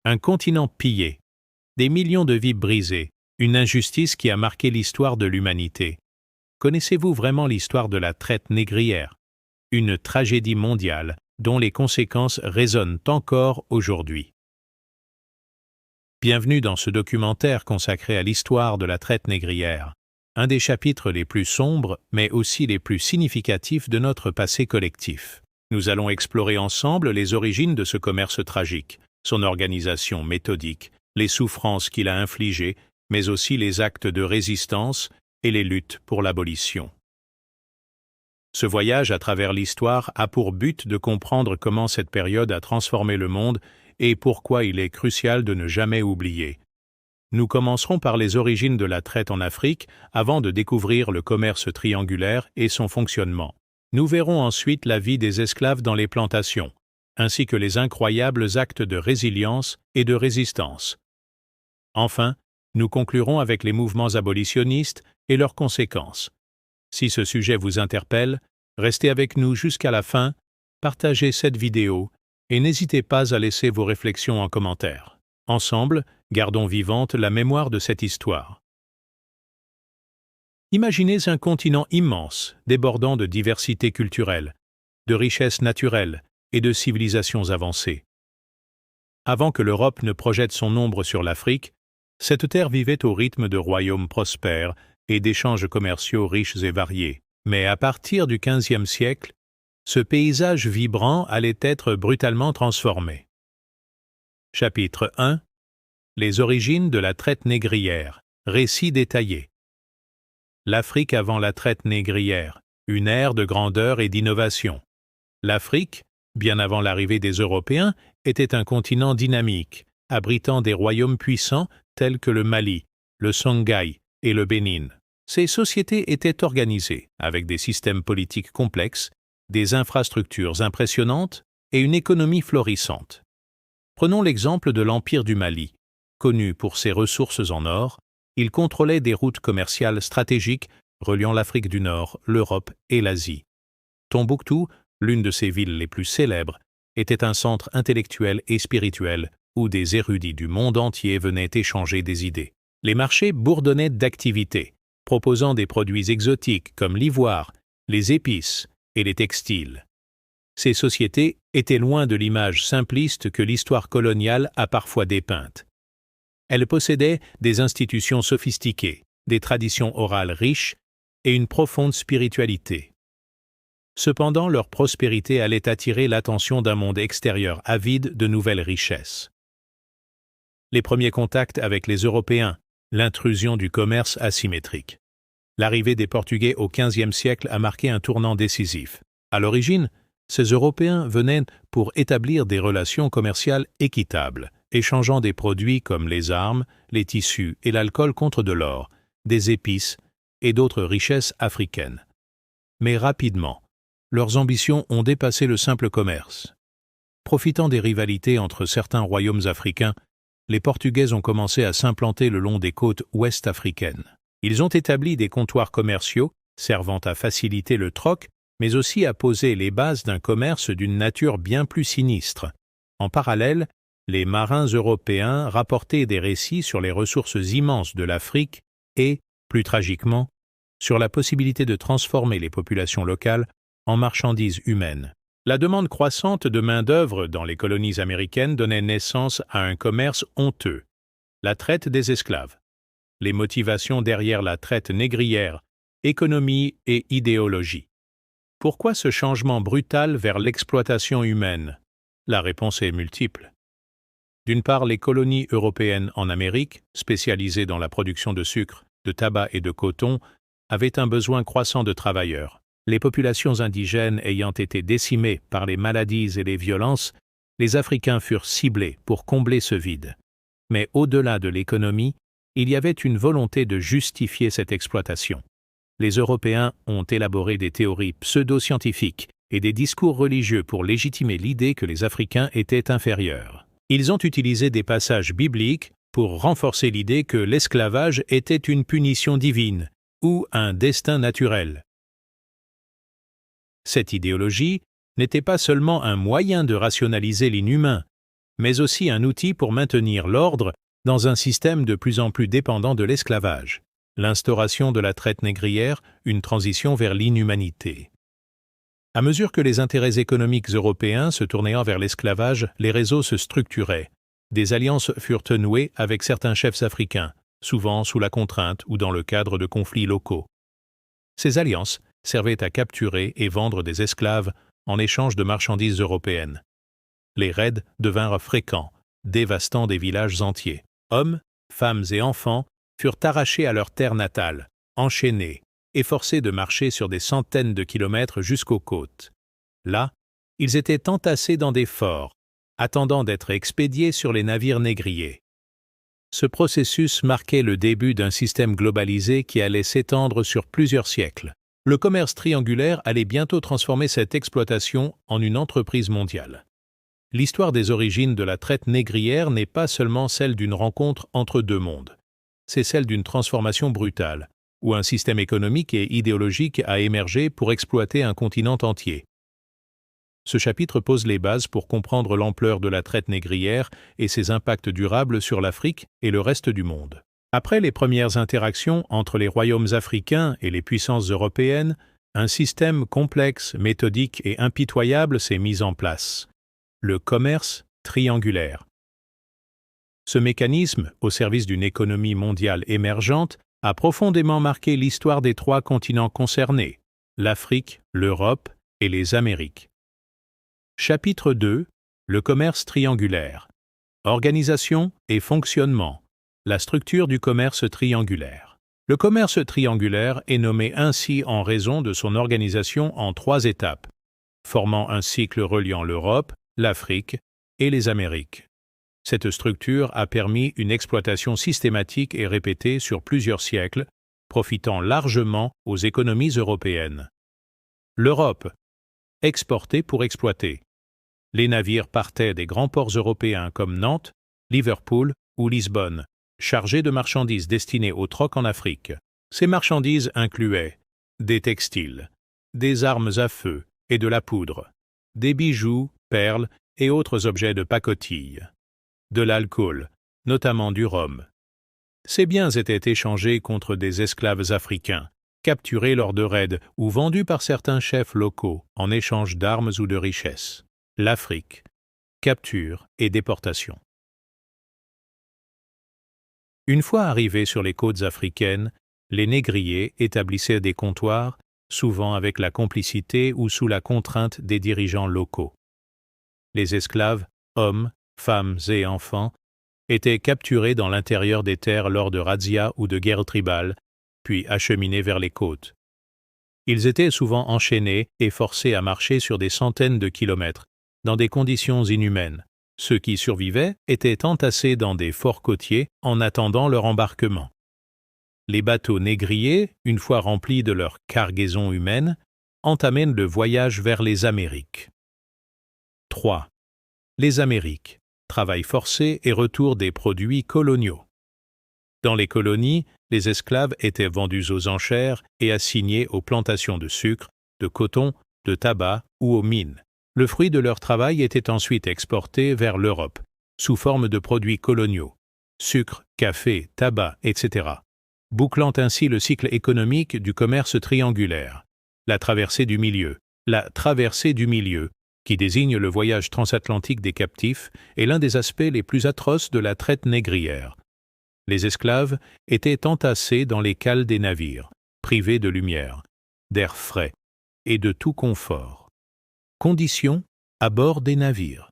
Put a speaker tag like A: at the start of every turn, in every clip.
A: Un continent pillé, des millions de vies brisées, une injustice qui a marqué l'histoire de l'humanité. Connaissez-vous vraiment l'histoire de la traite négrière? Une tragédie mondiale dont les conséquences résonnent encore aujourd'hui. Bienvenue dans ce documentaire consacré à l'histoire de la traite négrière, un des chapitres les plus sombres mais aussi les plus significatifs de notre passé collectif. Nous allons explorer ensemble les origines de ce commerce tragique, son organisation méthodique, les souffrances qu'il a infligées, mais aussi les actes de résistance et les luttes pour l'abolition. Ce voyage à travers l'histoire a pour but de comprendre comment cette période a transformé le monde et pourquoi il est crucial de ne jamais oublier. Nous commencerons par les origines de la traite en Afrique avant de découvrir le commerce triangulaire et son fonctionnement. Nous verrons ensuite la vie des esclaves dans les plantations, ainsi que les incroyables actes de résilience et de résistance. Enfin, nous conclurons avec les mouvements abolitionnistes et leurs conséquences. Si ce sujet vous interpelle, restez avec nous jusqu'à la fin, partagez cette vidéo et n'hésitez pas à laisser vos réflexions en commentaire. Ensemble, gardons vivante la mémoire de cette histoire. Imaginez un continent immense, débordant de diversité culturelle, de richesses naturelles et de civilisations avancées. Avant que l'Europe ne projette son ombre sur l'Afrique, cette terre vivait au rythme de royaumes prospères et d'échanges commerciaux riches et variés. Mais à partir du XVe siècle, ce paysage vibrant allait être brutalement transformé. Chapitre 1. Les origines de la traite négrière. Récit détaillé. L'Afrique avant la traite négrière. Une ère de grandeur et d'innovation. L'Afrique, bien avant l'arrivée des Européens, était un continent dynamique, abritant des royaumes puissants tels que le Mali, le Songhai et le Bénin. Ces sociétés étaient organisées avec des systèmes politiques complexes, des infrastructures impressionnantes et une économie florissante. Prenons l'exemple de l'Empire du Mali. Connu pour ses ressources en or, il contrôlait des routes commerciales stratégiques reliant l'Afrique du Nord, l'Europe et l'Asie. Tombouctou, l'une de ses villes les plus célèbres, était un centre intellectuel et spirituel où des érudits du monde entier venaient échanger des idées. Les marchés bourdonnaient d'activités, proposant des produits exotiques comme l'ivoire, les épices et les textiles. Ces sociétés étaient loin de l'image simpliste que l'histoire coloniale a parfois dépeinte. Elles possédaient des institutions sophistiquées, des traditions orales riches et une profonde spiritualité. Cependant, leur prospérité allait attirer l'attention d'un monde extérieur avide de nouvelles richesses. Les premiers contacts avec les Européens, l'intrusion du commerce asymétrique. L'arrivée des Portugais au XVe siècle a marqué un tournant décisif. À l'origine, ces Européens venaient pour établir des relations commerciales équitables, échangeant des produits comme les armes, les tissus et l'alcool contre de l'or, des épices et d'autres richesses africaines. Mais rapidement, leurs ambitions ont dépassé le simple commerce. Profitant des rivalités entre certains royaumes africains, les Portugais ont commencé à s'implanter le long des côtes ouest africaines. Ils ont établi des comptoirs commerciaux servant à faciliter le troc, mais aussi à poser les bases d'un commerce d'une nature bien plus sinistre. En parallèle, les marins européens rapportaient des récits sur les ressources immenses de l'Afrique et, plus tragiquement, sur la possibilité de transformer les populations locales en marchandises humaines. La demande croissante de main-d'œuvre dans les colonies américaines donnait naissance à un commerce honteux, la traite des esclaves. Les motivations derrière la traite négrière, économie et idéologie. Pourquoi ce changement brutal vers l'exploitation humaine? La réponse est multiple. D'une part, les colonies européennes en Amérique, spécialisées dans la production de sucre, de tabac et de coton, avaient un besoin croissant de travailleurs. Les populations indigènes ayant été décimées par les maladies et les violences, les Africains furent ciblés pour combler ce vide. Mais au-delà de l'économie, il y avait une volonté de justifier cette exploitation. Les Européens ont élaboré des théories pseudo-scientifiques et des discours religieux pour légitimer l'idée que les Africains étaient inférieurs. Ils ont utilisé des passages bibliques pour renforcer l'idée que l'esclavage était une punition divine ou un destin naturel. Cette idéologie n'était pas seulement un moyen de rationaliser l'inhumain, mais aussi un outil pour maintenir l'ordre dans un système de plus en plus dépendant de l'esclavage. L'instauration de la traite négrière, une transition vers l'inhumanité. À mesure que les intérêts économiques européens se tournaient vers l'esclavage, les réseaux se structuraient. Des alliances furent nouées avec certains chefs africains, souvent sous la contrainte ou dans le cadre de conflits locaux. Ces alliances servaient à capturer et vendre des esclaves en échange de marchandises européennes. Les raids devinrent fréquents, dévastant des villages entiers. Hommes, femmes et enfants furent arrachés à leur terre natale, enchaînés et forcés de marcher sur des centaines de kilomètres jusqu'aux côtes. Là, ils étaient entassés dans des forts, attendant d'être expédiés sur les navires négriers. Ce processus marquait le début d'un système globalisé qui allait s'étendre sur plusieurs siècles. Le commerce triangulaire allait bientôt transformer cette exploitation en une entreprise mondiale. L'histoire des origines de la traite négrière n'est pas seulement celle d'une rencontre entre deux mondes. C'est celle d'une transformation brutale, où un système économique et idéologique a émergé pour exploiter un continent entier. Ce chapitre pose les bases pour comprendre l'ampleur de la traite négrière et ses impacts durables sur l'Afrique et le reste du monde. Après les premières interactions entre les royaumes africains et les puissances européennes, un système complexe, méthodique et impitoyable s'est mis en place. Le commerce triangulaire. Ce mécanisme, au service d'une économie mondiale émergente, a profondément marqué l'histoire des trois continents concernés, l'Afrique, l'Europe et les Amériques. Chapitre 2. Le commerce triangulaire. Organisation et fonctionnement. La structure du commerce triangulaire. Le commerce triangulaire est nommé ainsi en raison de son organisation en trois étapes, formant un cycle reliant l'Europe, l'Afrique et les Amériques. Cette structure a permis une exploitation systématique et répétée sur plusieurs siècles, profitant largement aux économies européennes. L'Europe. Exporter pour exploiter. Les navires partaient des grands ports européens comme Nantes, Liverpool ou Lisbonne, chargés de marchandises destinées au troc en Afrique. Ces marchandises incluaient des textiles, des armes à feu et de la poudre, des bijoux, perles et autres objets de pacotille, de l'alcool, notamment du rhum. Ces biens étaient échangés contre des esclaves africains, capturés lors de raids ou vendus par certains chefs locaux en échange d'armes ou de richesses. L'Afrique. Capture et déportation. Une fois arrivés sur les côtes africaines, les négriers établissaient des comptoirs, souvent avec la complicité ou sous la contrainte des dirigeants locaux. Les esclaves, hommes, femmes et enfants, étaient capturés dans l'intérieur des terres lors de razzias ou de guerres tribales, puis acheminés vers les côtes. Ils étaient souvent enchaînés et forcés à marcher sur des centaines de kilomètres, dans des conditions inhumaines. Ceux qui survivaient étaient entassés dans des forts côtiers en attendant leur embarquement. Les bateaux négriers, une fois remplis de leur cargaison humaine, entamaient le voyage vers les Amériques. 3. Les Amériques. Travail forcé et retour des produits coloniaux. Dans les colonies, les esclaves étaient vendus aux enchères et assignés aux plantations de sucre, de coton, de tabac ou aux mines. Le fruit de leur travail était ensuite exporté vers l'Europe, sous forme de produits coloniaux, sucre, café, tabac, etc., bouclant ainsi le cycle économique du commerce triangulaire. La traversée du milieu. La traversée du milieu, qui désigne le voyage transatlantique des captifs, est l'un des aspects les plus atroces de la traite négrière. Les esclaves étaient entassés dans les cales des navires, privés de lumière, d'air frais et de tout confort. Conditions à bord des navires.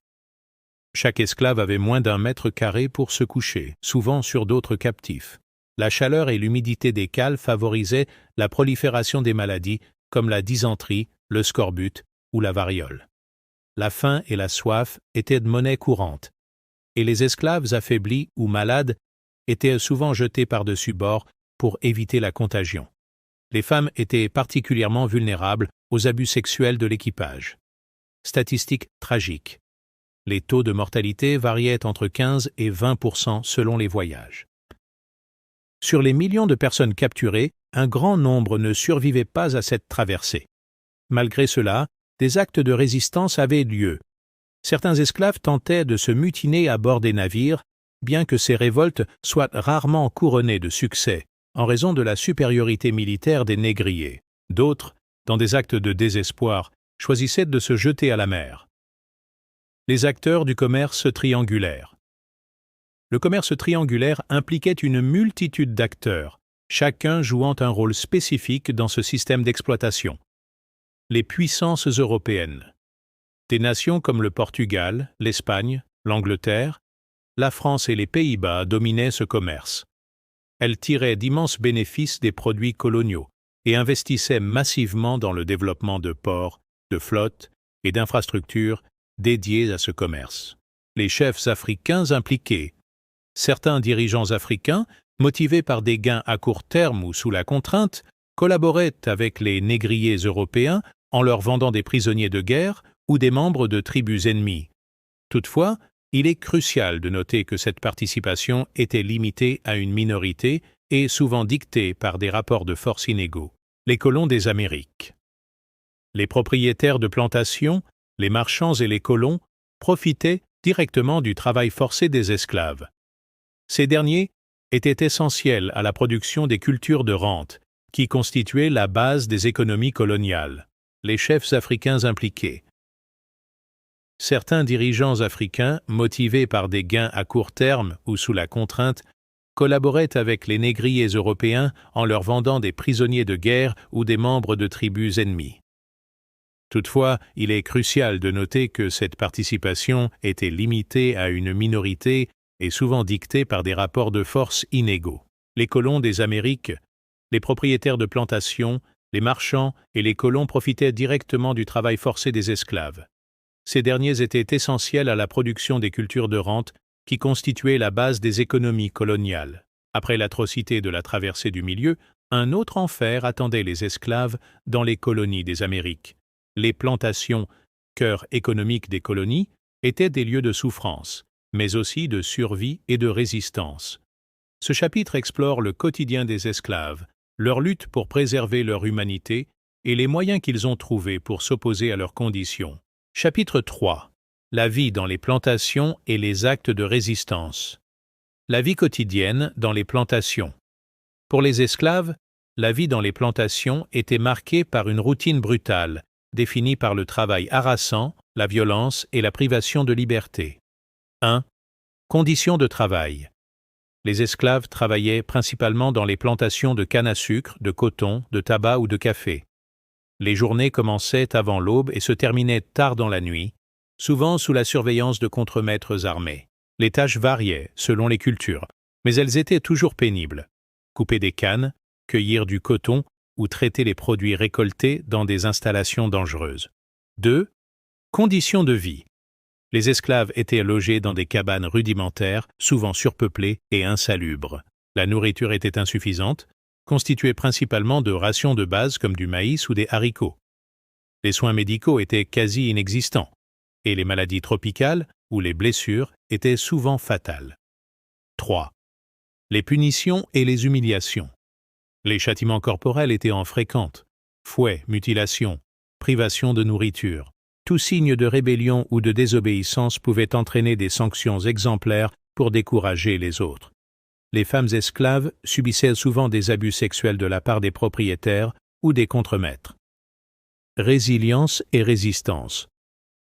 A: Chaque esclave avait moins d'1 mètre carré pour se coucher, souvent sur d'autres captifs. La chaleur et l'humidité des cales favorisaient la prolifération des maladies comme la dysenterie, le scorbut ou la variole. La faim et la soif étaient de monnaie courante, et les esclaves affaiblis ou malades étaient souvent jetés par-dessus bord pour éviter la contagion. Les femmes étaient particulièrement vulnérables aux abus sexuels de l'équipage. Statistiques tragiques. Les taux de mortalité variaient entre 15 et 20% selon les voyages. Sur les millions de personnes capturées, un grand nombre ne survivaient pas à cette traversée. Malgré cela, des actes de résistance avaient lieu. Certains esclaves tentaient de se mutiner à bord des navires, bien que ces révoltes soient rarement couronnées de succès, en raison de la supériorité militaire des négriers. D'autres, dans des actes de désespoir, choisissaient de se jeter à la mer. Les acteurs du commerce triangulaire. Le commerce triangulaire impliquait une multitude d'acteurs, chacun jouant un rôle spécifique dans ce système d'exploitation. Les puissances européennes. Des nations comme le Portugal, l'Espagne, l'Angleterre, la France et les Pays-Bas dominaient ce commerce. Elles tiraient d'immenses bénéfices des produits coloniaux et investissaient massivement dans le développement de ports, de flottes et d'infrastructures dédiées à ce commerce. Les chefs africains impliqués. Certains dirigeants africains, motivés par des gains à court terme ou sous la contrainte, collaboraient avec les négriers européens en leur vendant des prisonniers de guerre ou des membres de tribus ennemies. Toutefois, il est crucial de noter que cette participation était limitée à une minorité et souvent dictée par des rapports de force inégaux. Les colons des Amériques. Les propriétaires de plantations, les marchands et les colons profitaient directement du travail forcé des esclaves. Ces derniers étaient essentiels à la production des cultures de rente, qui constituaient la base des économies coloniales. Les chefs africains impliqués. Certains dirigeants africains, motivés par des gains à court terme ou sous la contrainte, collaboraient avec les négriers européens en leur vendant des prisonniers de guerre ou des membres de tribus ennemies. Toutefois, il est crucial de noter que cette participation était limitée à une minorité et souvent dictée par des rapports de force inégaux. Les colons des Amériques, les propriétaires de plantations, les marchands et les colons profitaient directement du travail forcé des esclaves. Ces derniers étaient essentiels à la production des cultures de rente qui constituaient la base des économies coloniales. Après l'atrocité de la traversée du milieu, un autre enfer attendait les esclaves dans les colonies des Amériques. Les plantations, cœur économique des colonies, étaient des lieux de souffrance, mais aussi de survie et de résistance. Ce chapitre explore le quotidien des esclaves, leur lutte pour préserver leur humanité et les moyens qu'ils ont trouvés pour s'opposer à leurs conditions. Chapitre 3. La vie dans les plantations et les actes de résistance. La vie quotidienne dans les plantations. Pour les esclaves, la vie dans les plantations était marquée par une routine brutale, définie par le travail harassant, la violence et la privation de liberté. 1. Conditions de travail. Les esclaves travaillaient principalement dans les plantations de canne à sucre, de coton, de tabac ou de café. Les journées commençaient avant l'aube et se terminaient tard dans la nuit, souvent sous la surveillance de contremaîtres armés. Les tâches variaient selon les cultures, mais elles étaient toujours pénibles. Couper des cannes, cueillir du coton ou traiter les produits récoltés dans des installations dangereuses. 2. Conditions de vie. Les esclaves étaient logés dans des cabanes rudimentaires, souvent surpeuplées et insalubres. La nourriture était insuffisante, constituée principalement de rations de base comme du maïs ou des haricots. Les soins médicaux étaient quasi inexistants, et les maladies tropicales ou les blessures étaient souvent fatales. 3. Les punitions et les humiliations. Les châtiments corporels étaient fréquents. Fouets, mutilations, privation de nourriture. Tout signe de rébellion ou de désobéissance pouvait entraîner des sanctions exemplaires pour décourager les autres. Les femmes esclaves subissaient souvent des abus sexuels de la part des propriétaires ou des contremaîtres. Résilience et résistance.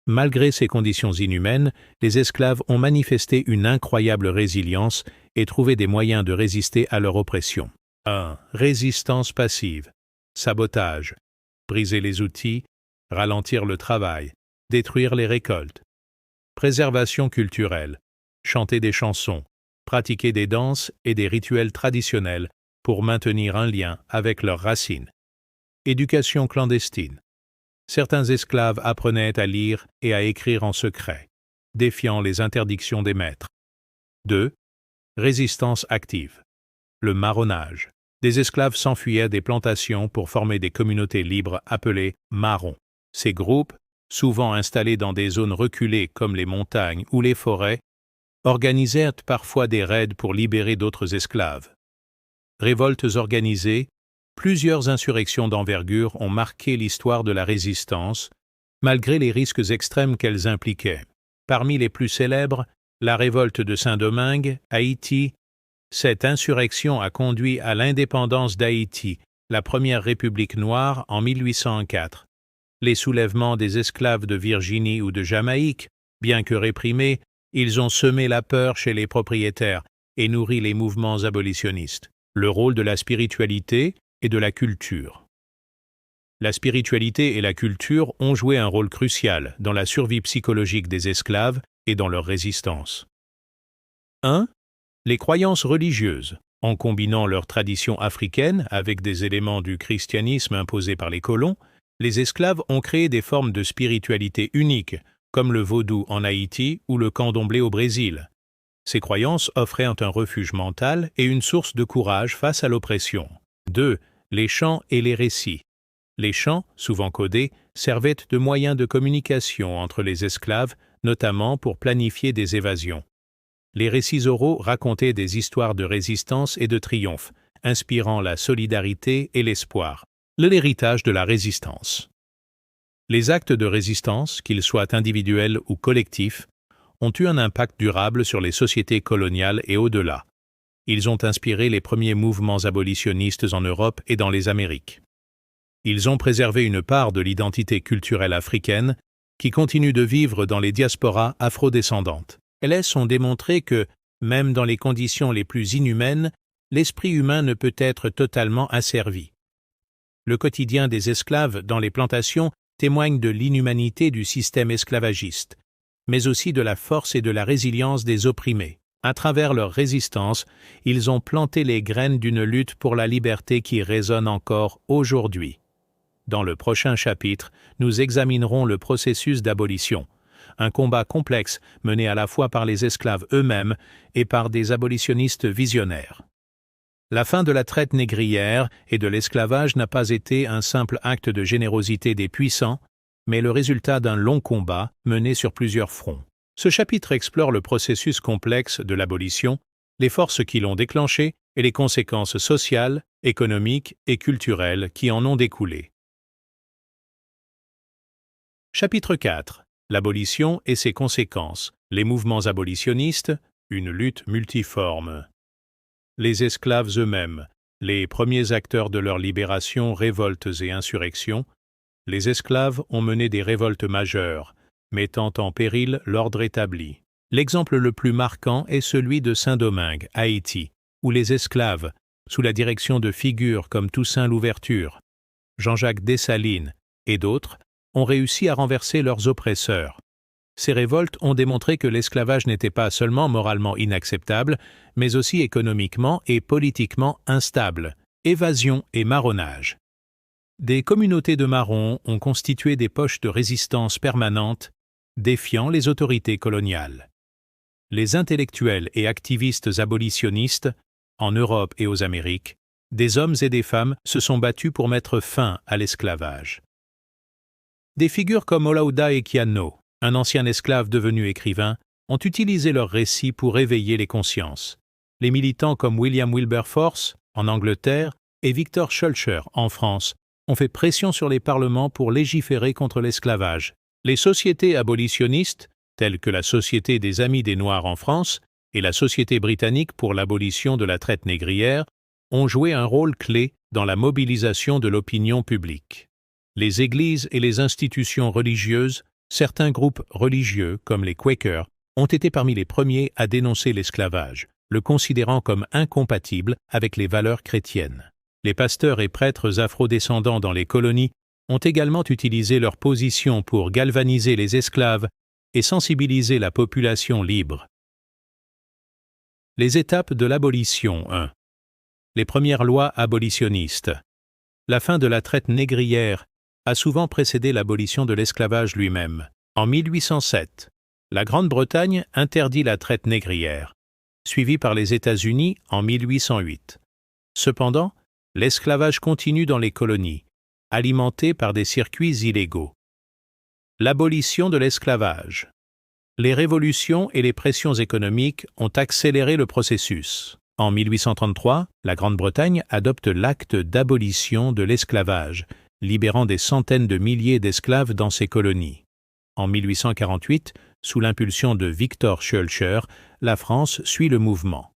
A: Malgré ces conditions inhumaines, les esclaves ont manifesté une incroyable résilience et trouvé des moyens de résister à leur oppression. 1. Résistance passive. Sabotage. Briser les outils, ralentir le travail, détruire les récoltes. Préservation culturelle. Chanter des chansons, pratiquer des danses et des rituels traditionnels pour maintenir un lien avec leurs racines. Éducation clandestine. Certains esclaves apprenaient à lire et à écrire en secret, défiant les interdictions des maîtres. 2. Résistance active. Le marronnage. Des esclaves s'enfuyaient des plantations pour former des communautés libres appelées marrons. Ces groupes, souvent installés dans des zones reculées comme les montagnes ou les forêts, organisèrent parfois des raids pour libérer d'autres esclaves. Révoltes organisées, plusieurs insurrections d'envergure ont marqué l'histoire de la résistance, malgré les risques extrêmes qu'elles impliquaient. Parmi les plus célèbres, la révolte de Saint-Domingue, Haïti. Cette insurrection a conduit à l'indépendance d'Haïti, la première république noire, en 1804. Les soulèvements des esclaves de Virginie ou de Jamaïque, bien que réprimés, ils ont semé la peur chez les propriétaires et nourri les mouvements abolitionnistes. Le rôle de la spiritualité et de la culture. La spiritualité et la culture ont joué un rôle crucial dans la survie psychologique des esclaves et dans leur résistance. 1. Les croyances religieuses. En combinant leurs traditions africaines avec des éléments du christianisme imposés par les colons, les esclaves ont créé des formes de spiritualité uniques, comme le vaudou en Haïti ou le candomblé au Brésil. Ces croyances offraient un refuge mental et une source de courage face à l'oppression. 2. Les chants et les récits. Les chants, souvent codés, servaient de moyen de communication entre les esclaves, notamment pour planifier des évasions. Les récits oraux racontaient des histoires de résistance et de triomphe, inspirant la solidarité et l'espoir. L'héritage de la résistance. Les actes de résistance, qu'ils soient individuels ou collectifs, ont eu un impact durable sur les sociétés coloniales et au-delà. Ils ont inspiré les premiers mouvements abolitionnistes en Europe et dans les Amériques. Ils ont préservé une part de l'identité culturelle africaine qui continue de vivre dans les diasporas afrodescendantes. Elles ont démontré que, même dans les conditions les plus inhumaines, l'esprit humain ne peut être totalement asservi. Le quotidien des esclaves dans les plantations témoigne de l'inhumanité du système esclavagiste, mais aussi de la force et de la résilience des opprimés. À travers leur résistance, ils ont planté les graines d'une lutte pour la liberté qui résonne encore aujourd'hui. Dans le prochain chapitre, nous examinerons le processus d'abolition, un combat complexe mené à la fois par les esclaves eux-mêmes et par des abolitionnistes visionnaires. La fin de la traite négrière et de l'esclavage n'a pas été un simple acte de générosité des puissants, mais le résultat d'un long combat mené sur plusieurs fronts. Ce chapitre explore le processus complexe de l'abolition, les forces qui l'ont déclenché et les conséquences sociales, économiques et culturelles qui en ont découlé. Chapitre 4. L'abolition et ses conséquences. Les mouvements abolitionnistes, une lutte multiforme. Les esclaves eux-mêmes, les premiers acteurs de leur libération, révoltes et insurrections, les esclaves ont mené des révoltes majeures, mettant en péril l'ordre établi. L'exemple le plus marquant est celui de Saint-Domingue, Haïti, où les esclaves, sous la direction de figures comme Toussaint Louverture, Jean-Jacques Dessalines et d'autres, ont réussi à renverser leurs oppresseurs. Ces révoltes ont démontré que l'esclavage n'était pas seulement moralement inacceptable, mais aussi économiquement et politiquement instable, évasion et marronnage. Des communautés de marrons ont constitué des poches de résistance permanentes, défiant les autorités coloniales. Les intellectuels et activistes abolitionnistes, en Europe et aux Amériques, des hommes et des femmes se sont battus pour mettre fin à l'esclavage. Des figures comme Olaudah Equiano, un ancien esclave devenu écrivain, ont utilisé leurs récits pour éveiller les consciences. Les militants comme William Wilberforce, en Angleterre, et Victor Schœlcher, en France, ont fait pression sur les parlements pour légiférer contre l'esclavage. Les sociétés abolitionnistes, telles que la Société des Amis des Noirs en France et la Société britannique pour l'abolition de la traite négrière, ont joué un rôle clé dans la mobilisation de l'opinion publique. Les églises et les institutions religieuses, certains groupes religieux, comme les Quakers, ont été parmi les premiers à dénoncer l'esclavage, le considérant comme incompatible avec les valeurs chrétiennes. Les pasteurs et prêtres afrodescendants dans les colonies ont également utilisé leur position pour galvaniser les esclaves et sensibiliser la population libre. Les étapes de l'abolition 1. Les premières lois abolitionnistes. La fin de la traite négrière a souvent précédé l'abolition de l'esclavage lui-même. En 1807, la Grande-Bretagne interdit la traite négrière, suivie par les États-Unis en 1808. Cependant, l'esclavage continue dans les colonies, alimenté par des circuits illégaux. L'abolition de l'esclavage. Les révolutions et les pressions économiques ont accéléré le processus. En 1833, la Grande-Bretagne adopte l'acte d'abolition de l'esclavage, libérant des centaines de milliers d'esclaves dans ses colonies. En 1848, Sous l'impulsion de Victor Schœlcher, la France suit le mouvement.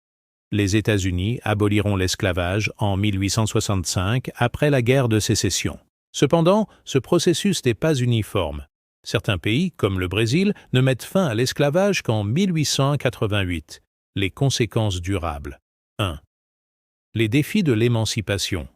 A: Les États-Unis aboliront l'esclavage en 1865 après la guerre de sécession. Cependant, ce processus n'est pas uniforme. Certains pays, comme le Brésil, ne mettent fin à l'esclavage qu'en 1888. Les conséquences durables. 1. Les défis de l'émancipation.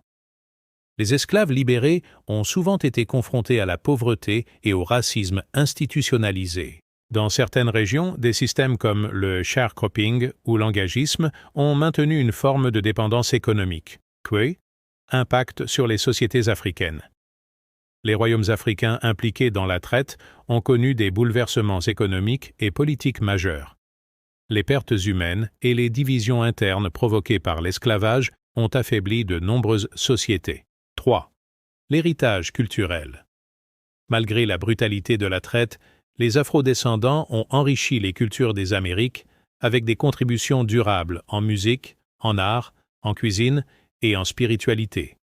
A: Les esclaves libérés ont souvent été confrontés à la pauvreté et au racisme institutionnalisé. Dans certaines régions, des systèmes comme le sharecropping ou l'engagisme ont maintenu une forme de dépendance économique. Impact sur les sociétés africaines. Les royaumes africains impliqués dans la traite ont connu des bouleversements économiques et politiques majeurs. Les pertes humaines et les divisions internes provoquées par l'esclavage ont affaibli de nombreuses sociétés. 3. L'héritage culturel. Malgré la brutalité de la traite, les afrodescendants ont enrichi les cultures des Amériques avec des contributions durables en musique, en art, en cuisine et en spiritualité.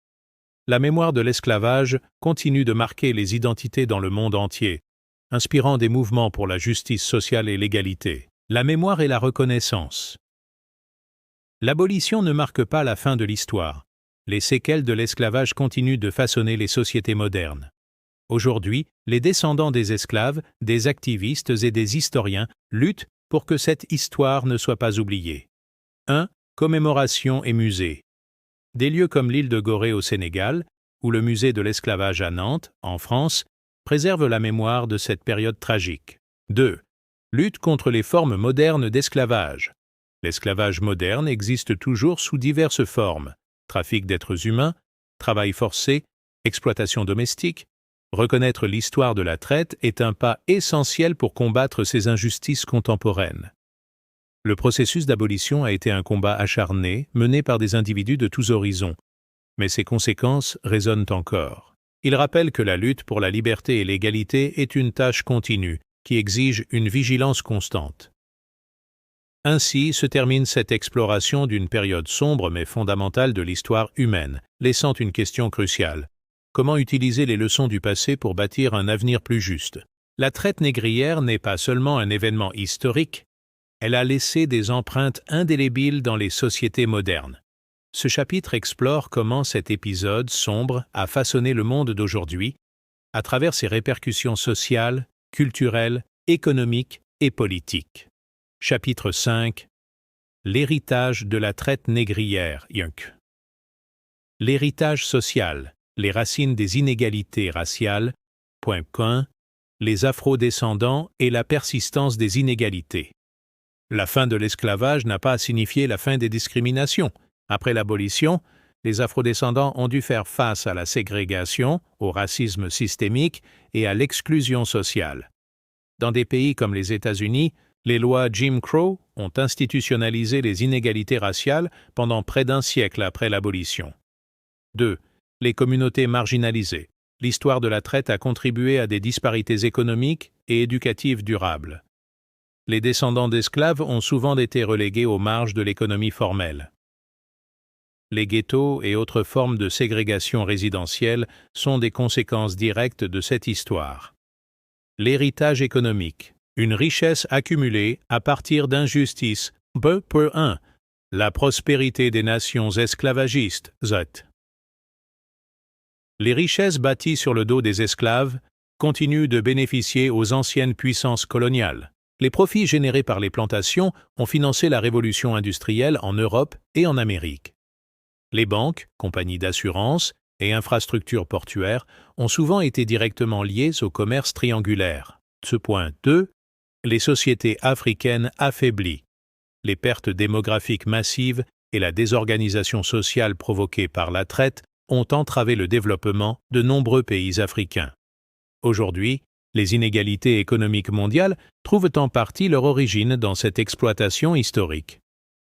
A: La mémoire de l'esclavage continue de marquer les identités dans le monde entier, inspirant des mouvements pour la justice sociale et l'égalité. La mémoire et la reconnaissance. L'abolition ne marque pas la fin de l'histoire. Les séquelles de l'esclavage continuent de façonner les sociétés modernes. Aujourd'hui, les descendants des esclaves, des activistes et des historiens luttent pour que cette histoire ne soit pas oubliée. 1. Commémoration et musées. Des lieux comme l'île de Gorée au Sénégal ou le musée de l'esclavage à Nantes, en France, préservent la mémoire de cette période tragique. 2. Lutte contre les formes modernes d'esclavage. L'esclavage moderne existe toujours sous diverses formes: trafic d'êtres humains, travail forcé, exploitation domestique. Reconnaître l'histoire de la traite est un pas essentiel pour combattre ces injustices contemporaines. Le processus d'abolition a été un combat acharné, mené par des individus de tous horizons, mais ses conséquences résonnent encore. Il rappelle que la lutte pour la liberté et l'égalité est une tâche continue, qui exige une vigilance constante. Ainsi se termine cette exploration d'une période sombre mais fondamentale de l'histoire humaine, laissant une question cruciale. Comment utiliser les leçons du passé pour bâtir un avenir plus juste? La traite négrière n'est pas seulement un événement historique, elle a laissé des empreintes indélébiles dans les sociétés modernes. Ce chapitre explore comment cet épisode sombre a façonné le monde d'aujourd'hui, à travers ses répercussions sociales, culturelles, économiques et politiques. Chapitre 5. L'héritage de la traite négrière. L'héritage social, les racines des inégalités raciales. Point 1. Les afrodescendants et la persistance des inégalités. La fin de l'esclavage n'a pas signifié la fin des discriminations. Après l'abolition, les afrodescendants ont dû faire face à la ségrégation, au racisme systémique et à l'exclusion sociale. Dans des pays comme les États-Unis, les lois Jim Crow ont institutionnalisé les inégalités raciales pendant près d'un siècle après l'abolition. 2. Les communautés marginalisées. L'histoire de la traite a contribué à des disparités économiques et éducatives durables. Les descendants d'esclaves ont souvent été relégués aux marges de l'économie formelle. Les ghettos et autres formes de ségrégation résidentielle sont des conséquences directes de cette histoire. L'héritage économique, une richesse accumulée à partir d'injustices. 1. La prospérité des nations esclavagistes. Les richesses bâties sur le dos des esclaves continuent de bénéficier aux anciennes puissances coloniales. Les profits générés par les plantations ont financé la révolution industrielle en Europe et en Amérique. Les banques, compagnies d'assurance et infrastructures portuaires ont souvent été directement liées au commerce triangulaire. Ce point 2. Les sociétés africaines affaiblies. Les pertes démographiques massives et la désorganisation sociale provoquée par la traite ont entravé le développement de nombreux pays africains. Aujourd'hui, les inégalités économiques mondiales trouvent en partie leur origine dans cette exploitation historique.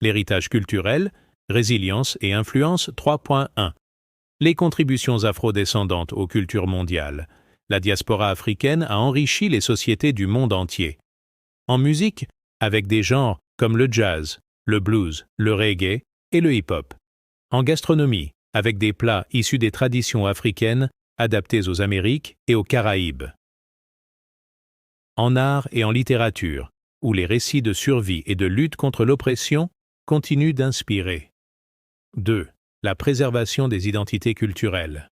A: L'héritage culturel, résilience et influence. 3.1. Les contributions afrodescendantes aux cultures mondiales. La diaspora africaine a enrichi les sociétés du monde entier. En musique, avec des genres comme le jazz, le blues, le reggae et le hip-hop. En gastronomie, avec des plats issus des traditions africaines adaptés aux Amériques et aux Caraïbes. en art et en littérature, où les récits de survie et de lutte contre l'oppression continuent d'inspirer. 2. La préservation des identités culturelles.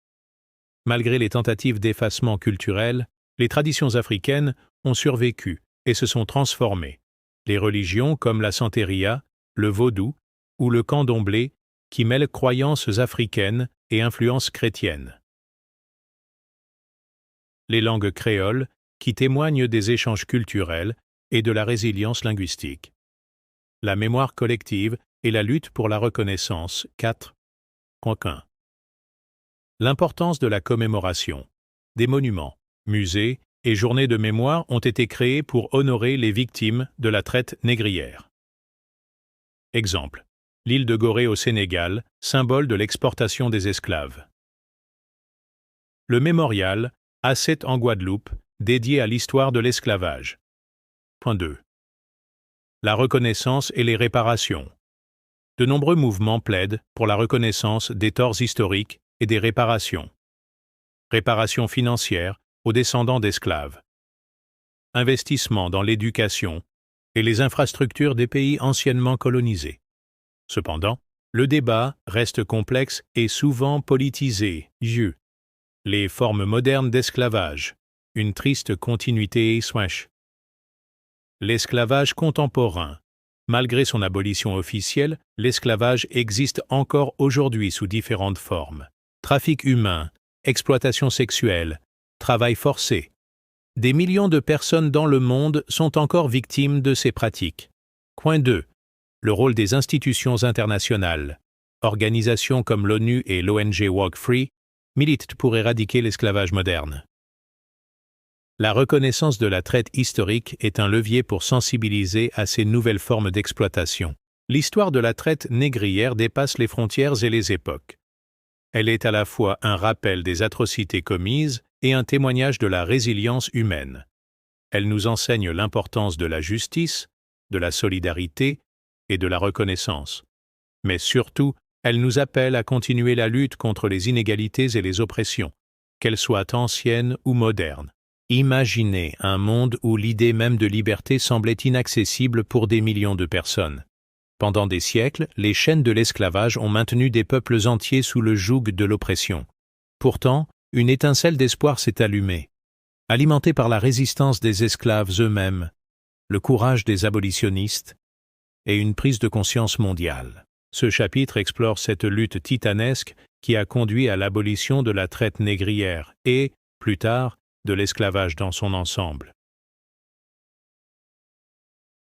A: Malgré les tentatives d'effacement culturel, les traditions africaines ont survécu et se sont transformées. Les religions comme la santeria, le vaudou ou le candomblé qui mêlent croyances africaines et influences chrétiennes. Les langues créoles qui témoignent des échanges culturels et de la résilience linguistique. La mémoire collective et la lutte pour la reconnaissance. 4.1. L'importance de la commémoration. Des monuments, musées et journées de mémoire ont été créés pour honorer les victimes de la traite négrière. Exemple. L'île de Gorée au Sénégal, symbole de l'exportation des esclaves. Le mémorial Asset en Guadeloupe, dédié à l'histoire de l'esclavage. Point 2. La reconnaissance et les réparations. De nombreux mouvements plaident pour la reconnaissance des torts historiques et des réparations. Réparations financières aux descendants d'esclaves. Investissement dans l'éducation et les infrastructures des pays anciennement colonisés. Cependant, le débat reste complexe et souvent politisé. Les formes modernes d'esclavage, une triste continuité. L'esclavage contemporain. Malgré son abolition officielle, l'esclavage existe encore aujourd'hui sous différentes formes. Trafic humain, exploitation sexuelle, travail forcé. Des millions de personnes dans le monde sont encore victimes de ces pratiques. Point 2. Le rôle des institutions internationales. Organisations comme l'ONU et l'ONG Walk Free militent pour éradiquer l'esclavage moderne. La reconnaissance de la traite historique est un levier pour sensibiliser à ces nouvelles formes d'exploitation. L'histoire de la traite négrière dépasse les frontières et les époques. Elle est à la fois un rappel des atrocités commises et un témoignage de la résilience humaine. Elle nous enseigne l'importance de la justice, de la solidarité et de la reconnaissance. Mais surtout, elle nous appelle à continuer la lutte contre les inégalités et les oppressions, qu'elles soient anciennes ou modernes. Imaginez un monde où l'idée même de liberté semblait inaccessible pour des millions de personnes. Pendant des siècles, les chaînes de l'esclavage ont maintenu des peuples entiers sous le joug de l'oppression. Pourtant, une étincelle d'espoir s'est allumée. Alimentée par la résistance des esclaves eux-mêmes, le courage des abolitionnistes et une prise de conscience mondiale. Ce chapitre explore cette lutte titanesque qui a conduit à l'abolition de la traite négrière et, plus tard, de l'esclavage dans son ensemble.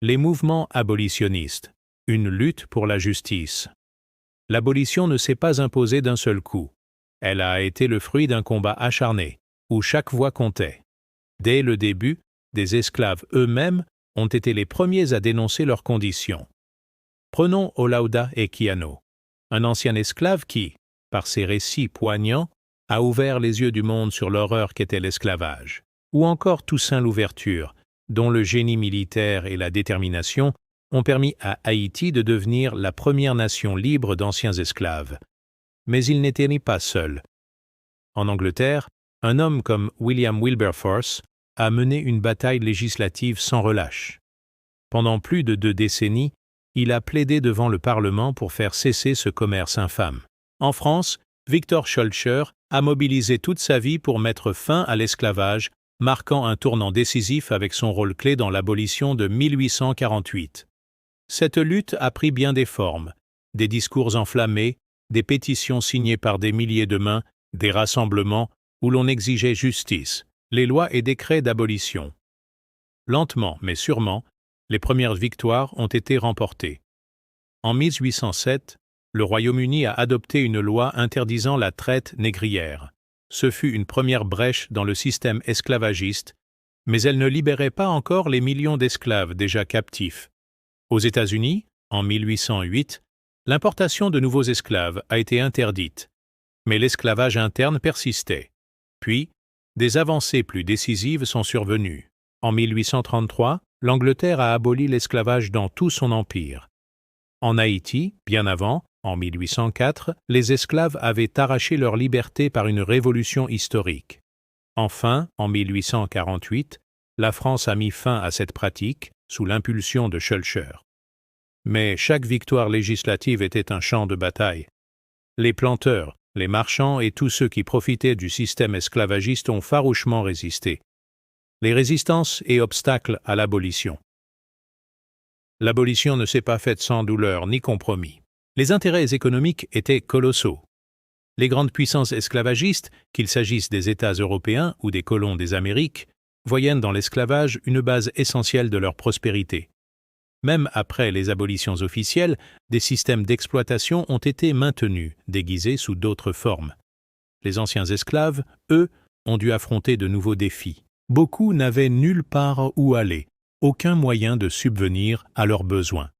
A: Les mouvements abolitionnistes. Une lutte pour la justice. L'abolition ne s'est pas imposée d'un seul coup. Elle a été le fruit d'un combat acharné, où chaque voix comptait. Dès le début, des esclaves eux-mêmes ont été les premiers à dénoncer leurs conditions. Prenons Olaudah Equiano, un ancien esclave qui, par ses récits poignants, a ouvert les yeux du monde sur l'horreur qu'était l'esclavage. Ou encore Toussaint Louverture, dont le génie militaire et la détermination ont permis à Haïti de devenir la première nation libre d'anciens esclaves. Mais il n'était pas seul. En Angleterre, un homme comme William Wilberforce a mené une bataille législative sans relâche. Pendant plus de 2 décennies, il a plaidé devant le Parlement pour faire cesser ce commerce infâme. En France, Victor Schœlcher a mobilisé toute sa vie pour mettre fin à l'esclavage, marquant un tournant décisif avec son rôle clé dans l'abolition de 1848. Cette lutte a pris bien des formes, des discours enflammés, des pétitions signées par des milliers de mains, des rassemblements où l'on exigeait justice, les lois et décrets d'abolition. Lentement mais sûrement, les premières victoires ont été remportées. En 1807, le Royaume-Uni a adopté une loi interdisant la traite négrière. Ce fut une première brèche dans le système esclavagiste, mais elle ne libérait pas encore les millions d'esclaves déjà captifs. Aux États-Unis, en 1808, l'importation de nouveaux esclaves a été interdite, mais l'esclavage interne persistait. Puis, des avancées plus décisives sont survenues. En 1833, l'Angleterre a aboli l'esclavage dans tout son empire. En Haïti, bien avant, en 1804, les esclaves avaient arraché leur liberté par une révolution historique. Enfin, en 1848, la France a mis fin à cette pratique sous l'impulsion de Schœlcher. Mais chaque victoire législative était un champ de bataille. Les planteurs, les marchands et tous ceux qui profitaient du système esclavagiste ont farouchement résisté. Les résistances et obstacles à l'abolition. L'abolition ne s'est pas faite sans douleur ni compromis. Les intérêts économiques étaient colossaux. Les grandes puissances esclavagistes, qu'il s'agisse des États européens ou des colons des Amériques, voyaient dans l'esclavage une base essentielle de leur prospérité. Même après les abolitions officielles, des systèmes d'exploitation ont été maintenus, déguisés sous d'autres formes. Les anciens esclaves, eux, ont dû affronter de nouveaux défis. Beaucoup n'avaient nulle part où aller, aucun moyen de subvenir à leurs besoins.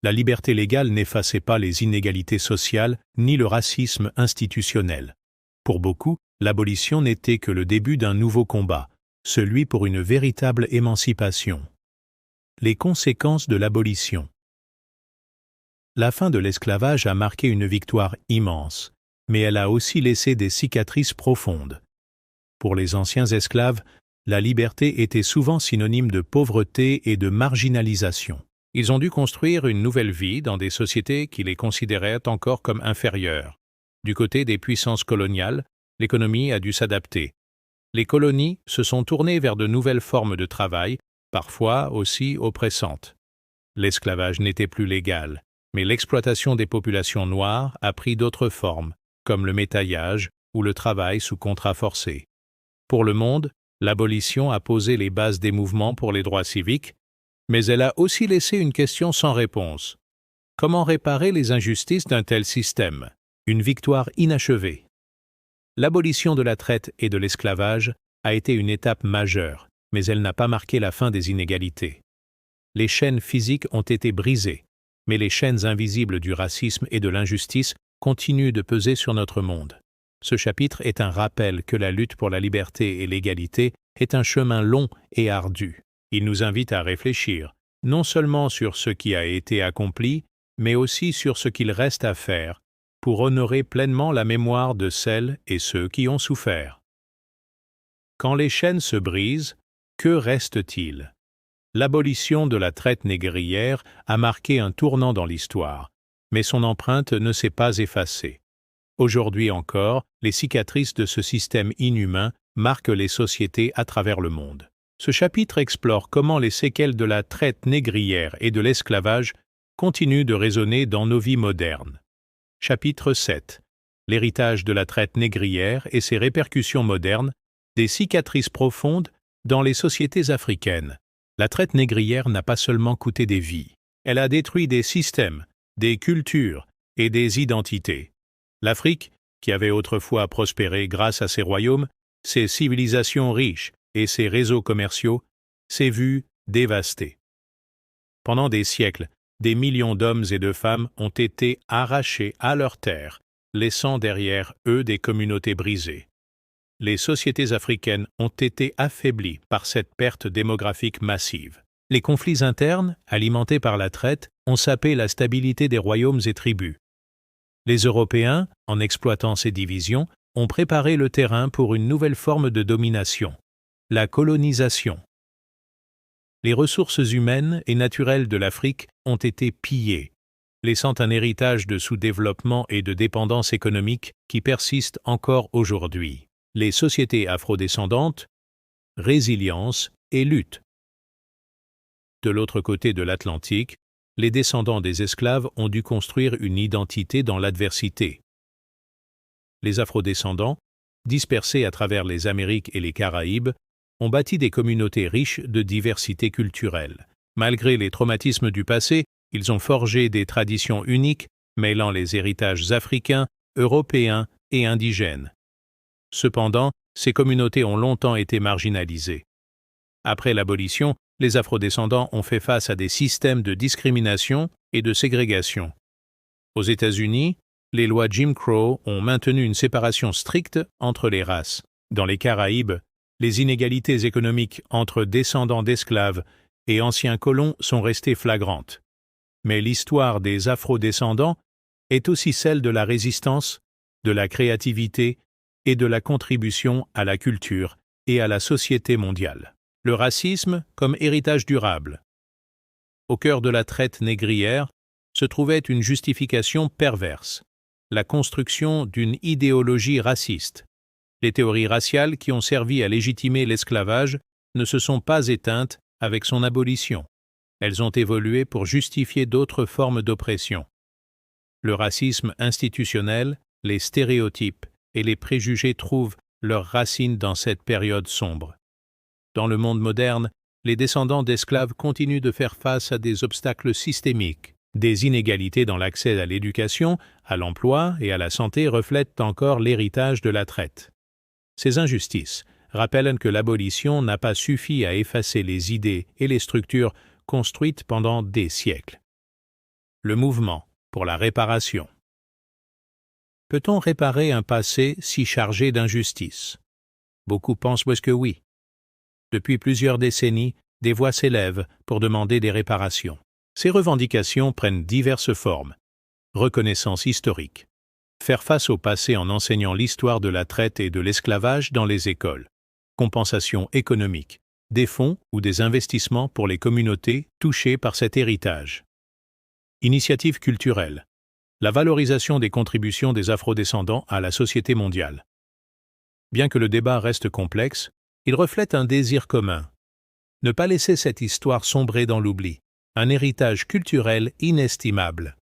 A: La liberté légale n'effaçait pas les inégalités sociales ni le racisme institutionnel. Pour beaucoup, l'abolition n'était que le début d'un nouveau combat, celui pour une véritable émancipation. Les conséquences de l'abolition. La fin de l'esclavage a marqué une victoire immense, mais elle a aussi laissé des cicatrices profondes. Pour les anciens esclaves, la liberté était souvent synonyme de pauvreté et de marginalisation. Ils ont dû construire une nouvelle vie dans des sociétés qui les considéraient encore comme inférieures. Du côté des puissances coloniales, l'économie a dû s'adapter. Les colonies se sont tournées vers de nouvelles formes de travail, parfois aussi oppressantes. L'esclavage n'était plus légal, mais l'exploitation des populations noires a pris d'autres formes, comme le métaillage ou le travail sous contrat forcé. Pour le monde, l'abolition a posé les bases des mouvements pour les droits civiques, mais elle a aussi laissé une question sans réponse. Comment réparer les injustices d'un tel système? Une victoire inachevée. L'abolition de la traite et de l'esclavage a été une étape majeure, mais elle n'a pas marqué la fin des inégalités. Les chaînes physiques ont été brisées, mais les chaînes invisibles du racisme et de l'injustice continuent de peser sur notre monde. Ce chapitre est un rappel que la lutte pour la liberté et l'égalité est un chemin long et ardu. Il nous invite à réfléchir, non seulement sur ce qui a été accompli, mais aussi sur ce qu'il reste à faire pour honorer pleinement la mémoire de celles et ceux qui ont souffert. Quand les chaînes se brisent, que reste-t-il? L'abolition de la traite négrière a marqué un tournant dans l'histoire, mais son empreinte ne s'est pas effacée. Aujourd'hui encore, les cicatrices de ce système inhumain marquent les sociétés à travers le monde. Ce chapitre explore comment les séquelles de la traite négrière et de l'esclavage continuent de résonner dans nos vies modernes. Chapitre 7. L'héritage de la traite négrière et ses répercussions modernes, des cicatrices profondes dans les sociétés africaines. La traite négrière n'a pas seulement coûté des vies. Elle a détruit des systèmes, des cultures et des identités. L'Afrique, qui avait autrefois prospéré grâce à ses royaumes, ses civilisations riches et ses réseaux commerciaux, s'est vue dévastée. Pendant des siècles, des millions d'hommes et de femmes ont été arrachés à leurs terres, laissant derrière eux des communautés brisées. Les sociétés africaines ont été affaiblies par cette perte démographique massive. Les conflits internes, alimentés par la traite, ont sapé la stabilité des royaumes et tribus. Les Européens, en exploitant ces divisions, ont préparé le terrain pour une nouvelle forme de domination, la colonisation. Les ressources humaines et naturelles de l'Afrique ont été pillées, laissant un héritage de sous-développement et de dépendance économique qui persiste encore aujourd'hui. Les sociétés afrodescendantes, résilience et lutte. De l'autre côté de l'Atlantique, les descendants des esclaves ont dû construire une identité dans l'adversité. Les afrodescendants, dispersés à travers les Amériques et les Caraïbes, ont bâti des communautés riches de diversité culturelle. Malgré les traumatismes du passé, ils ont forgé des traditions uniques, mêlant les héritages africains, européens et indigènes. Cependant, ces communautés ont longtemps été marginalisées. Après l'abolition, les afrodescendants ont fait face à des systèmes de discrimination et de ségrégation. Aux États-Unis, les lois Jim Crow ont maintenu une séparation stricte entre les races. Dans les Caraïbes, les inégalités économiques entre descendants d'esclaves et anciens colons sont restées flagrantes. Mais l'histoire des afrodescendants est aussi celle de la résistance, de la créativité et de la contribution à la culture et à la société mondiale. Le racisme comme héritage durable. Au cœur de la traite négrière se trouvait une justification perverse, la construction d'une idéologie raciste. Les théories raciales qui ont servi à légitimer l'esclavage ne se sont pas éteintes avec son abolition. Elles ont évolué pour justifier d'autres formes d'oppression. Le racisme institutionnel, les stéréotypes et les préjugés trouvent leurs racines dans cette période sombre. Dans le monde moderne, les descendants d'esclaves continuent de faire face à des obstacles systémiques. Des inégalités dans l'accès à l'éducation, à l'emploi et à la santé reflètent encore l'héritage de la traite. Ces injustices rappellent que l'abolition n'a pas suffi à effacer les idées et les structures construites pendant des siècles. Le mouvement pour la réparation. Peut-on réparer un passé si chargé d'injustice? Beaucoup pensent que oui. Depuis plusieurs décennies, des voix s'élèvent pour demander des réparations. Ces revendications prennent diverses formes. Reconnaissance historique. Faire face au passé en enseignant l'histoire de la traite et de l'esclavage dans les écoles. Compensation économique. Des fonds ou des investissements pour les communautés touchées par cet héritage. Initiative culturelle. La valorisation des contributions des afrodescendants à la société mondiale. Bien que le débat reste complexe, il reflète un désir commun. Ne pas laisser cette histoire sombrer dans l'oubli. Un héritage culturel inestimable.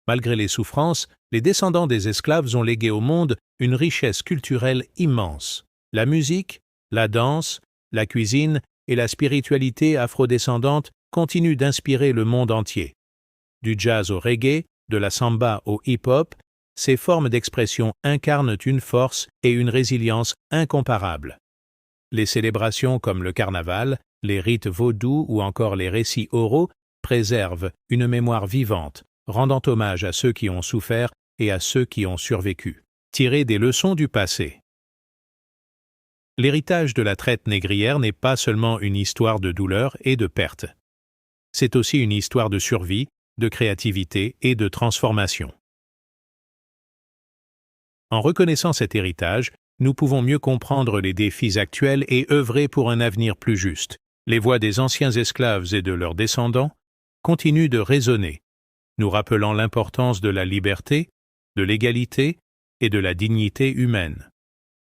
A: Malgré les souffrances, les descendants des esclaves ont légué au monde une richesse culturelle immense. La musique, la danse, la cuisine et la spiritualité afrodescendante continuent d'inspirer le monde entier. Du jazz au reggae, de la samba au hip-hop, ces formes d'expression incarnent une force et une résilience incomparables. Les célébrations comme le carnaval, les rites vaudous ou encore les récits oraux préservent une mémoire vivante, rendant hommage à ceux qui ont souffert et à ceux qui ont survécu. Tirer des leçons du passé. L'héritage de la traite négrière n'est pas seulement une histoire de douleur et de perte. C'est aussi une histoire de survie, de créativité et de transformation. En reconnaissant cet héritage, nous pouvons mieux comprendre les défis actuels et œuvrer pour un avenir plus juste. Les voix des anciens esclaves et de leurs descendants continuent de résonner, nous rappelant l'importance de la liberté, de l'égalité et de la dignité humaine.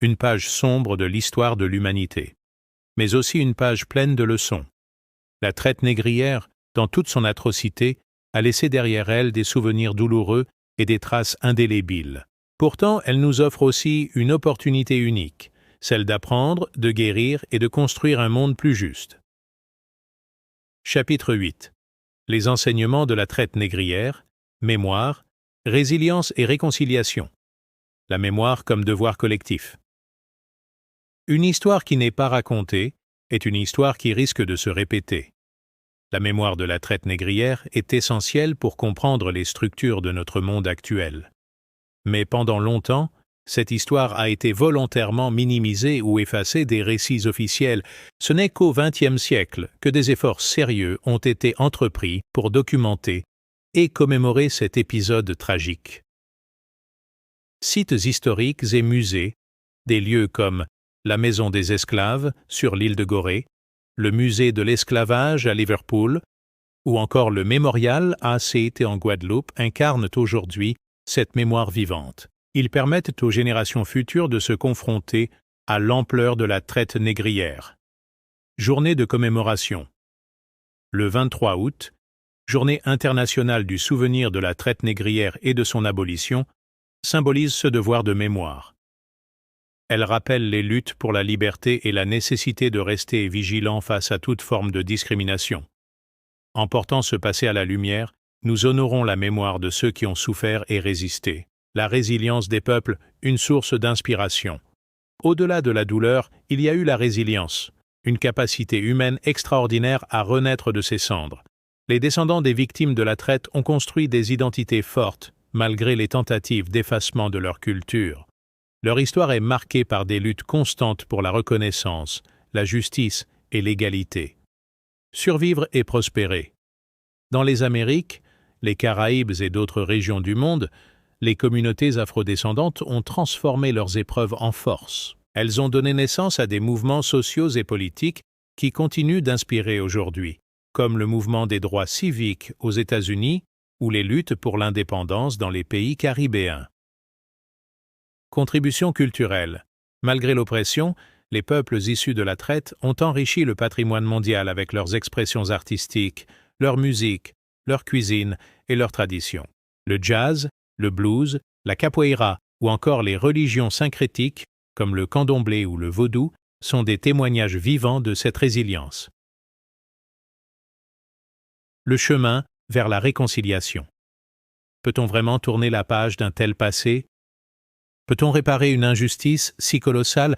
A: Une page sombre de l'histoire de l'humanité, mais aussi une page pleine de leçons. La traite négrière, dans toute son atrocité, a laissé derrière elle des souvenirs douloureux et des traces indélébiles. Pourtant, elle nous offre aussi une opportunité unique, celle d'apprendre, de guérir et de construire un monde plus juste. Chapitre 8. Les enseignements de la traite négrière, mémoire, résilience et réconciliation. La mémoire comme devoir collectif. Une histoire qui n'est pas racontée est une histoire qui risque de se répéter. La mémoire de la traite négrière est essentielle pour comprendre les structures de notre monde actuel. Mais pendant longtemps, cette histoire a été volontairement minimisée ou effacée des récits officiels. Ce n'est qu'au XXe siècle que des efforts sérieux ont été entrepris pour documenter et commémorer cet épisode tragique. Sites historiques et musées, des lieux comme la Maison des Esclaves sur l'île de Gorée, le Musée de l'Esclavage à Liverpool, ou encore le Mémorial ACT en Guadeloupe incarnent aujourd'hui cette mémoire vivante. Ils permettent aux générations futures de se confronter à l'ampleur de la traite négrière. Journée de commémoration. Le 23 août, Journée internationale du souvenir de la traite négrière et de son abolition, symbolise ce devoir de mémoire. Elle rappelle les luttes pour la liberté et la nécessité de rester vigilant face à toute forme de discrimination. En portant ce passé à la lumière, nous honorons la mémoire de ceux qui ont souffert et résisté. La résilience des peuples, une source d'inspiration. Au-delà de la douleur, il y a eu la résilience, une capacité humaine extraordinaire à renaître de ses cendres. Les descendants des victimes de la traite ont construit des identités fortes, malgré les tentatives d'effacement de leur culture. Leur histoire est marquée par des luttes constantes pour la reconnaissance, la justice et l'égalité. Survivre et prospérer. Dans les Amériques, les Caraïbes et d'autres régions du monde, les communautés afrodescendantes ont transformé leurs épreuves en force. Elles ont donné naissance à des mouvements sociaux et politiques qui continuent d'inspirer aujourd'hui, comme le mouvement des droits civiques aux États-Unis ou les luttes pour l'indépendance dans les pays caribéens. Contribution culturelle. Malgré l'oppression, les peuples issus de la traite ont enrichi le patrimoine mondial avec leurs expressions artistiques, leur musique, leur cuisine et leurs traditions. Le jazz, le blues, la capoeira ou encore les religions syncrétiques, comme le candomblé ou le vaudou, sont des témoignages vivants de cette résilience. Le chemin vers la réconciliation. Peut-on vraiment tourner la page d'un tel passé? Peut-on réparer une injustice si colossale?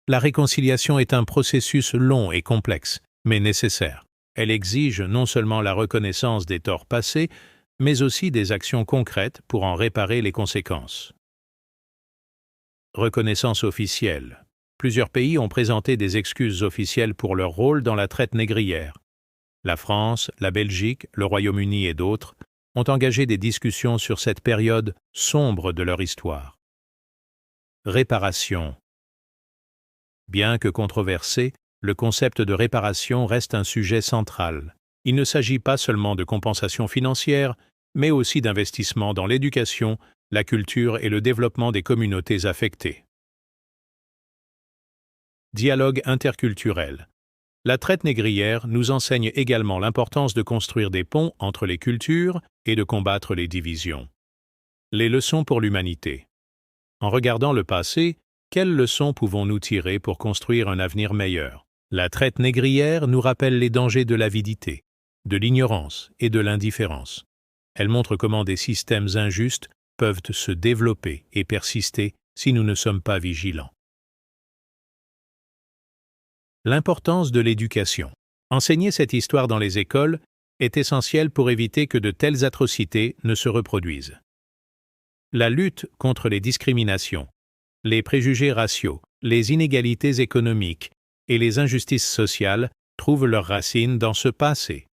A: La réconciliation est un processus long et complexe, mais nécessaire. Elle exige non seulement la reconnaissance des torts passés, mais aussi des actions concrètes pour en réparer les conséquences. Reconnaissance officielle. Plusieurs pays ont présenté des excuses officielles pour leur rôle dans la traite négrière. La France, la Belgique, le Royaume-Uni et d'autres ont engagé des discussions sur cette période sombre de leur histoire. Réparation. Bien que controversé, le concept de réparation reste un sujet central. Il ne s'agit pas seulement de compensation financière, mais aussi d'investissement dans l'éducation, la culture et le développement des communautés affectées. Dialogue interculturel. La traite négrière nous enseigne également l'importance de construire des ponts entre les cultures et de combattre les divisions. Les leçons pour l'humanité. En regardant le passé, quelles leçons pouvons-nous tirer pour construire un avenir meilleur? La traite négrière nous rappelle les dangers de l'avidité, de l'ignorance et de l'indifférence. Elle montre comment des systèmes injustes peuvent se développer et persister si nous ne sommes pas vigilants. L'importance de l'éducation. Enseigner cette histoire dans les écoles est essentiel pour éviter que de telles atrocités ne se reproduisent. La lutte contre les discriminations, les préjugés raciaux, les inégalités économiques et les injustices sociales trouvent leurs racines dans ce passé.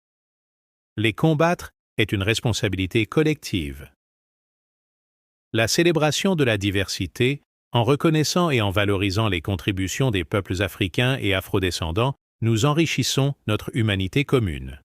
A: Les combattre est une responsabilité collective. La célébration de la diversité, en reconnaissant et en valorisant les contributions des peuples africains et afrodescendants, nous enrichissons notre humanité commune.